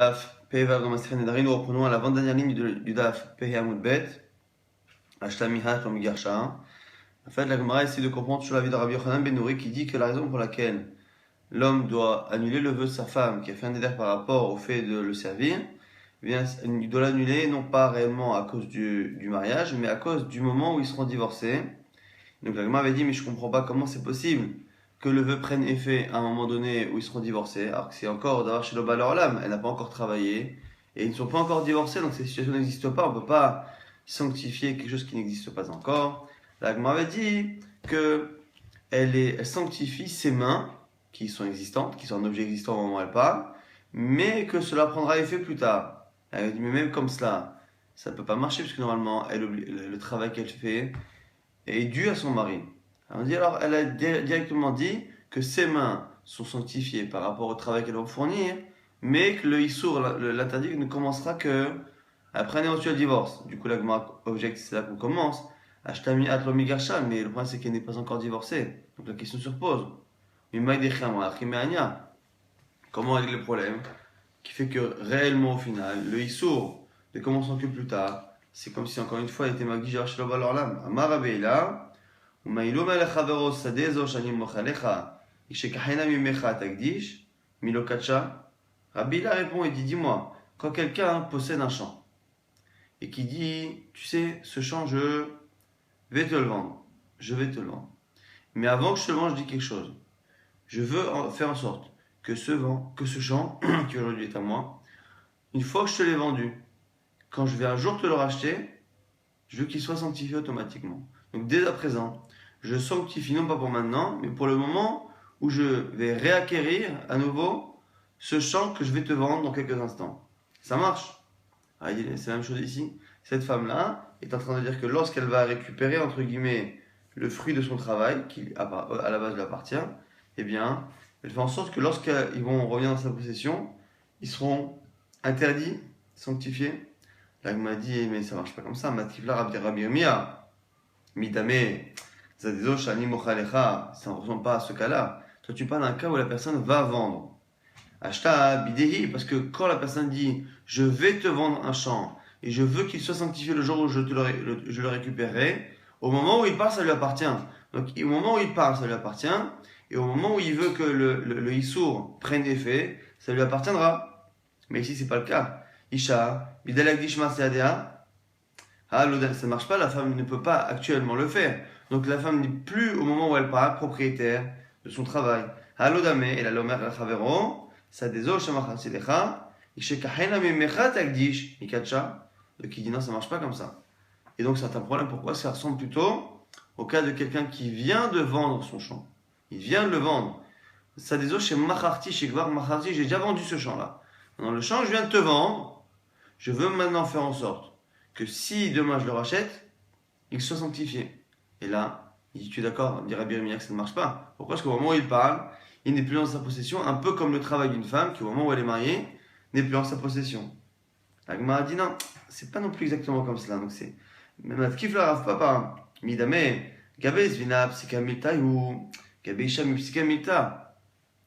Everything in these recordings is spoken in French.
Daf Pevav dans Maseret Nedarim, nous reprenons à l'avant-dernière ligne du Daf Pehe Amud Bet, Ashtamihat Lomigarsha. En fait, la Gemara essaie de comprendre sur la vie de Rabbi Yochanan Ben Nouri qui dit que la raison pour laquelle l'homme doit annuler le vœu de sa femme qui a fait un éder par rapport au fait de le servir, eh bien, il doit l'annuler non pas réellement à cause du mariage, mais à cause du moment où ils seront divorcés. Donc la Gemara avait dit, mais je comprends pas comment c'est possible que le vœu prenne effet à un moment donné où ils seront divorcés, alors que c'est encore d'avoir chez l'Oba leur lame, elle n'a pas encore travaillé, et ils ne sont pas encore divorcés, donc cette situation n'existe pas, on ne peut pas sanctifier quelque chose qui n'existe pas encore. La Gemara avait dit que elle sanctifie ses mains, qui sont existantes, qui sont un objet existant au moment où elle parle, mais que cela prendra effet plus tard. Elle avait dit, mais même comme cela, ça ne peut pas marcher, parce que normalement, le travail qu'elle fait est dû à son mari. On dit alors, elle a directement dit que ses mains sont sanctifiées par rapport au travail qu'elles vont fournir, mais que le Issour, l'interdit, ne commencera que après un éventuel divorce. Du coup, la Gemara objecte, c'est là qu'on commence. Ashtami atlomi garsha, mais le problème c'est qu'elle n'est pas encore divorcée. Donc la question se repose. Comment régler le problème qui fait que réellement au final, le Issour ne commençant que plus tard, c'est comme si encore une fois elle était magijar chez l'Olam. Amar Abeila. ומאילו מלך חברו שדה זו שאני מוכר לך, ישכחנה ממך תקדיש, מלא קדשה. Rabbi là répond et dit, dis-moi, quand quelqu'un possède un champ, et qui dit, tu sais, ce champ, je vais te le vendre, je vais te le vendre. Mais avant que je te le vende, je dis quelque chose. Je veux faire en sorte que ce champ, qui aujourd'hui est à moi, une fois que je te l'ai vendu, quand je vais un jour te le racheter, je veux qu'il soit sanctifié automatiquement. Donc dès à présent, je sanctifie non pas pour maintenant, mais pour le moment où je vais réacquérir à nouveau ce champ que je vais te vendre dans quelques instants. Ça marche. C'est la même chose ici. Cette femme-là est en train de dire que lorsqu'elle va récupérer, entre guillemets, le fruit de son travail, qui à la base lui appartient, eh bien, elle fait en sorte que lorsqu'ils vont revenir dans sa possession, ils seront interdits, sanctifiés. Là, il m'a dit, mais ça marche pas comme ça. Matifla Rabbi Yirmiyah, Midame, Zadezo Shani Mochalecha, ça ne ressemble pas à ce cas-là. Toi, tu parles d'un cas où la personne va vendre. Ashta Bidehi, parce que quand la personne dit, je vais te vendre un champ, et je veux qu'il soit sanctifié le jour où je le récupérerai, au moment où il parle, ça lui appartient. Donc, au moment où il parle, ça lui appartient, et au moment où il veut que le Issour prenne effet, ça lui appartiendra. Mais ici, c'est pas le cas. Isha, Bidalak Dishma Seadea, ça ne marche pas, la femme ne peut pas actuellement le faire. Donc la femme n'est plus, au moment où elle parle, propriétaire de son travail. Halodame, et la lomer la chavero, ça déso shamachatsilecha, ikshekahena mimecha takdish, mikacha. Donc il dit non, ça ne marche pas comme ça. Et donc c'est un problème, pourquoi ça ressemble plutôt au cas de quelqu'un qui vient de vendre son champ. Il vient de le vendre. Ça déso chez macharti, chez gvar macharti, j'ai déjà vendu ce champ-là. Dans le champ, je viens de te vendre, je veux maintenant faire en sorte que si demain je le rachète, il soit sanctifié. Et là, il dit, tu es d'accord, dit Rabbi Yirmiyah, que ça ne marche pas. Pourquoi? Parce qu'au moment où il parle, il n'est plus dans sa possession, un peu comme le travail d'une femme qui, au moment où elle est mariée, n'est plus en sa possession. La Gemara dit non, c'est pas non plus exactement comme cela. Donc c'est même Kif la Rav Papa, Midame, Gabe Zvina, Psikamilta ou Gabe Isham Psikamilta.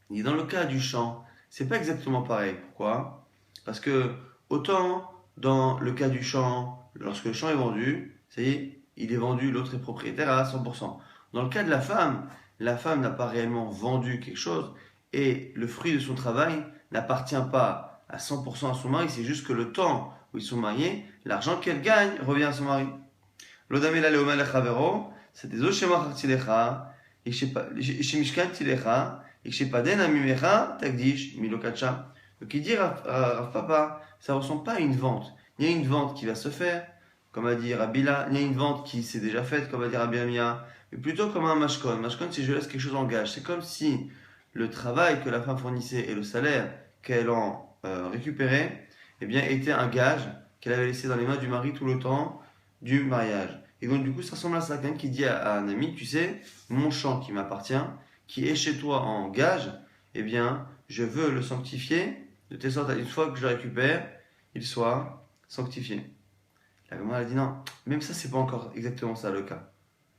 Il dit dans le cas du champ, c'est pas exactement pareil. Pourquoi? Parce que autant dans le cas du champ, lorsque le champ est vendu, ça y est, il est vendu, l'autre est propriétaire à 100%. Dans le cas de la femme n'a pas réellement vendu quelque chose et le fruit de son travail n'appartient pas à 100% à son mari, c'est juste que le temps où ils sont mariés, l'argent qu'elle gagne revient à son mari. L'odamela leoma lechavero, c'est des oshemach tilecha, et shemishkan tilecha, et shepaden amimecha, takdish, milokacha. Donc il dit Rav Papa, ça ne ressemble pas à une vente. Il y a une vente qui va se faire, comme a dit Rabila, il y a une vente qui s'est déjà faite, comme a dit Rabbi Amia, mais plutôt comme un mashkon. Mashkon, c'est je laisse quelque chose en gage. C'est comme si le travail que la femme fournissait et le salaire qu'elle en récupérait, eh bien, était un gage qu'elle avait laissé dans les mains du mari tout le temps du mariage. Et donc, du coup, ça ressemble à ça, quelqu'un qui dit à un ami, tu sais, mon champ qui m'appartient, qui est chez toi en gage, eh bien, je veux le sanctifier, de telle sorte à une fois que je le récupère, il soit sanctifié. La Gemara a dit non, même ça, c'est pas encore exactement ça le cas.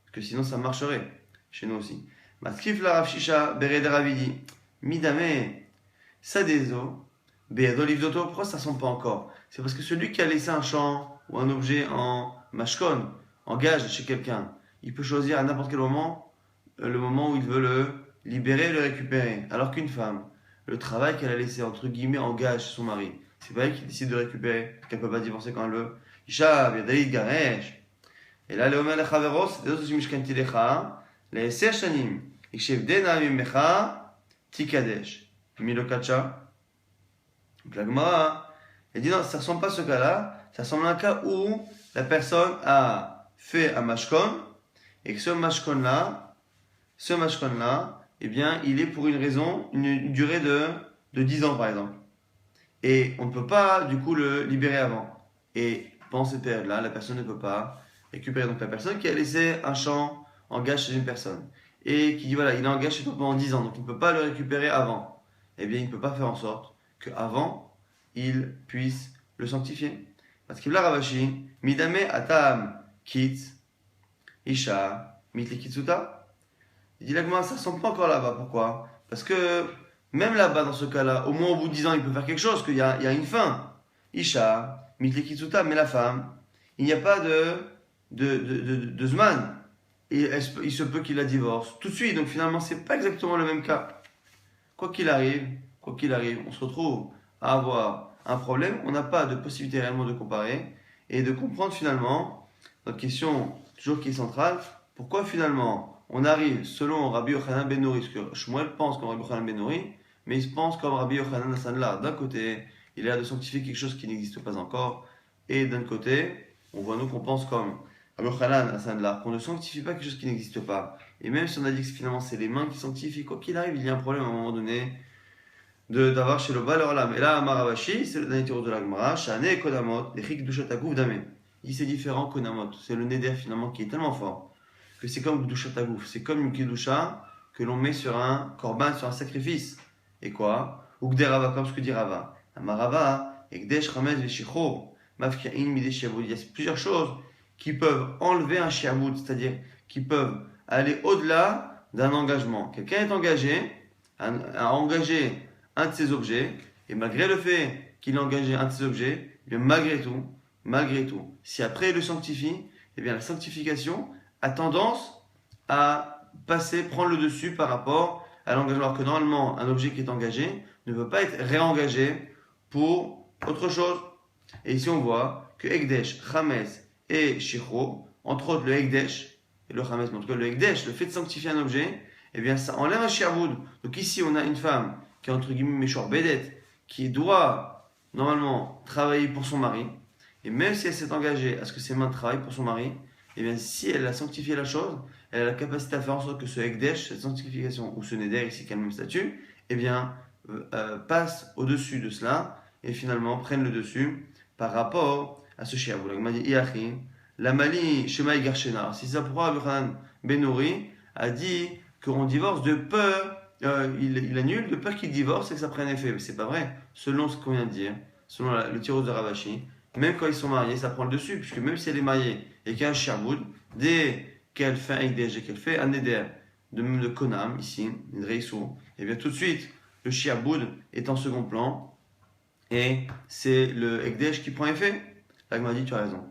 Parce que sinon, ça marcherait chez nous aussi. Maskif la Rav Shisha, Bered Ravidi, Midame, Sadezo, Béadol Livdoto, pourquoi ça ne ressemble pas encore? C'est parce que celui qui a laissé un champ ou un objet en mashkon, en gage chez quelqu'un, il peut choisir à n'importe quel moment le moment où il veut le libérer et le récupérer. Alors qu'une femme, le travail qu'elle a laissé entre guillemets en gage chez son mari, c'est pas elle qui décide de récupérer, qu'elle peut pas divorcer quand elle veut. Isha, Béadaïd Garesh. Et là, le Omer Lechaveros, c'est d'autres Mishkanti Lecha, les Seshanim, Ikshev Dena Mimecha, Tikadesh. Milokacha. Donc la Gemara, elle dit non, ça ne ressemble pas à ce cas-là, ça ressemble à un cas où la personne a fait un mashkon et que ce mashkon-là, eh bien, il est pour une raison, une durée de 10 ans par exemple. Et on ne peut pas du coup le libérer avant. Et pendant cette période-là, la personne ne peut pas récupérer. Donc la personne qui a laissé un champ en gage chez une personne et qui dit voilà, il est en gage chez toi pendant 10 ans, donc il ne peut pas le récupérer avant. Eh bien, il ne peut pas faire en sorte qu'avant, il puisse le sanctifier. Parce qu'il a Ravashi, Midame Atam Kitz, Isha, Mitli Kitsuta. Il dit là, ça ne ressemble pas encore là-bas. Pourquoi? Parce que même là-bas, dans ce cas-là, au moins au bout de 10 ans, il peut faire quelque chose, qu'il y a une fin. Isha, Mitli Kitsuta, mais la femme, il n'y a pas de Zman. Et il se peut qu'il la divorce tout de suite. Donc finalement, c'est pas exactement le même cas. Quoi qu'il arrive, on se retrouve à avoir un problème. On n'a pas de possibilité réellement de comparer et de comprendre finalement notre question, toujours qui est centrale, pourquoi finalement on arrive selon Rabbi Yochanan ben Nori, parce que Shmuel pense comme Rabbi Yochanan ben Nori, mais il se pense comme Rabbi Yochanan Hassan-Là. D'un côté, il a l'air de sanctifier quelque chose qui n'existe pas encore, et d'un côté, on voit nous qu'on pense comme Rabbi Yochanan Hassan-Là, qu'on ne sanctifie pas quelque chose qui n'existe pas. Et même si on a dit que finalement c'est les mains qui sanctifient, quoi qu'il arrive, il y a un problème à un moment donné d'avoir chez le Baal Olam. Et là, Maravashi, c'est le dernier tirage de la Gemara, Shane et Konamot, les Chik Dushat Agouf Dame. Il dit c'est différent, Konamot. C'est le Neder finalement qui est tellement fort que c'est comme Dushat Agouf. C'est comme une Kedusha que l'on met sur un korban, sur un sacrifice. Et quoi? Ou Gderava, comme ce que dit Rava. Amarava, Ekdesh Ramez Veshichor, Mafkiain Mide Shiavoud. Il y a plusieurs choses qui peuvent enlever un Shiavoud, c'est-à-dire qui peuvent aller au-delà d'un engagement. Quelqu'un est engagé, a engagé un de ces objets, et malgré le fait qu'il a engagé un de ces objets, eh bien malgré tout, si après il le sanctifie, eh bien la sanctification a tendance à prendre le dessus par rapport à l'engagement. Alors que normalement, un objet qui est engagé ne peut pas être réengagé pour autre chose. Et ici on voit que Ekdesh, Chametz et Shichro, entre autres le Ekdesh et le Chametz, mais en tout cas le Ekdesh, le fait de sanctifier un objet, eh bien ça enlève un shiavoud. Donc ici on a une femme qui est entre guillemets méchor bédette, qui doit normalement travailler pour son mari, et même si elle s'est engagée à ce que ses mains travaillent pour son mari, et bien si elle a sanctifié la chose, elle a la capacité à faire en sorte que ce Ekdesh, cette sanctification, ou ce Neder ici qui a le même statut, et bien passe au-dessus de cela, et finalement prenne le dessus par rapport à ce shiavoud. Donc, m'a dit Iachi, la Mali, Shema Igarshena. Si ça pourra, Abraham Benouri a dit qu'on divorce de peur. Il annule de peur qu'il divorce et que ça prenne effet. Mais c'est pas vrai. Selon ce qu'on vient de dire, selon le tirage de Ravashi, même quand ils sont mariés, ça prend le dessus. Puisque même si elle est mariée et qu'il y a un shiavoud, dès qu'elle fait un Ekdesh, qu'elle fait un Neder, de même de Konam, ici, une Reissou, et bien tout de suite, le shiavoud est en second plan et c'est le Ekdesh qui prend effet. Là, m'a dit, tu as raison.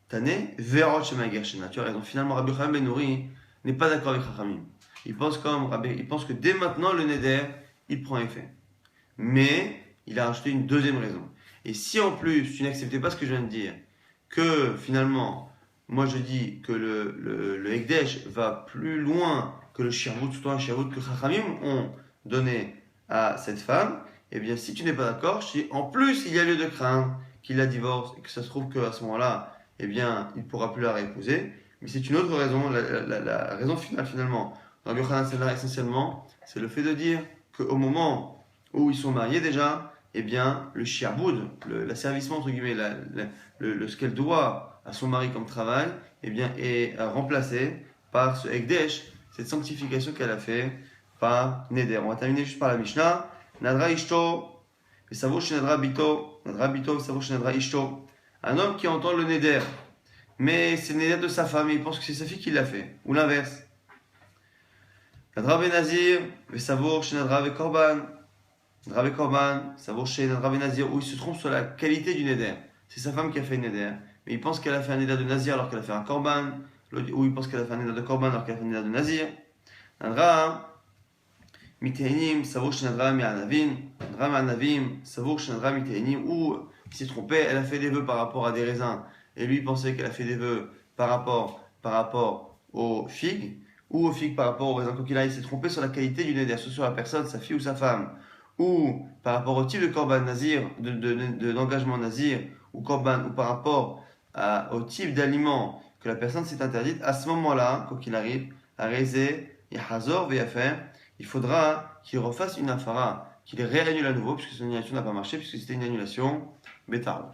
Tane, Verot Shema Gershena. Tu as raison. Finalement, Rabbi Chaim Ben Nouri n'est pas d'accord avec Chachamim. Il pense que dès maintenant le Neder, il prend effet. Mais il a rajouté une deuxième raison. Et si en plus tu n'acceptais pas ce que je viens de dire, que finalement, moi je dis que le Ekdesh va plus loin que le Shirvout, surtout un Shirvout que Chachamim ont donné à cette femme, eh bien si tu n'es pas d'accord, je dis en plus il y a lieu de craindre qu'il la divorce et que ça se trouve qu'à ce moment-là, eh bien il ne pourra plus la réépouser. Mais c'est une autre raison, la raison finale finalement. Rabbi Yochanan Hassan-Là, essentiellement, c'est le fait de dire qu'au moment où ils sont mariés déjà, eh bien, le shiaboud, l'asservissement, entre guillemets, ce qu'elle doit à son mari comme travail, eh bien, est remplacé par ce Ekdesh, cette sanctification qu'elle a fait par Neder. On va terminer juste par la Mishnah. Nadra Ishto, Vesavo Shenadra Bito, Nadra Bito, Vesavo Shenadra Ishto. Un homme qui entend le Neder, mais c'est le Neder de sa femme, et il pense que c'est sa fille qui l'a fait, ou l'inverse. Nadra ben Nazir, Vesavour, Shenadra ve Korban. Nadra Korban, Savour chez Nadra Nazir, où il se trompe sur la qualité du Neder. C'est sa femme qui a fait une Neder, mais il pense qu'elle a fait un Neder de Nazir alors qu'elle a fait un Korban, ou il pense qu'elle a fait un Neder de Korban alors qu'elle a fait un Neder de Nazir. Nadra Miteinim, Savour chez Nadra Mi'anavim, Nadra Mi'anavim, Savour chez Nadra Miteinim, où il s'est trompé, elle a fait des vœux par rapport à des raisins, et lui pensait qu'elle a fait des vœux par rapport aux figues, ou aux figues par rapport aux raisins. Quoi qu'il il s'est trompé sur la qualité du Neder, soit sur la personne, sa fille ou sa femme, ou par rapport au type de Korban Nazir, d'engagement Nazir, ou Korban, ou par rapport au type d'aliment que la personne s'est interdite, à ce moment-là, quoi qu'il arrive, à Rézé, Yahazor, Veyafem, il faudra qu'il refasse une afara, qu'il réannule à nouveau, puisque son annulation n'a pas marché, puisque c'était une annulation bêta.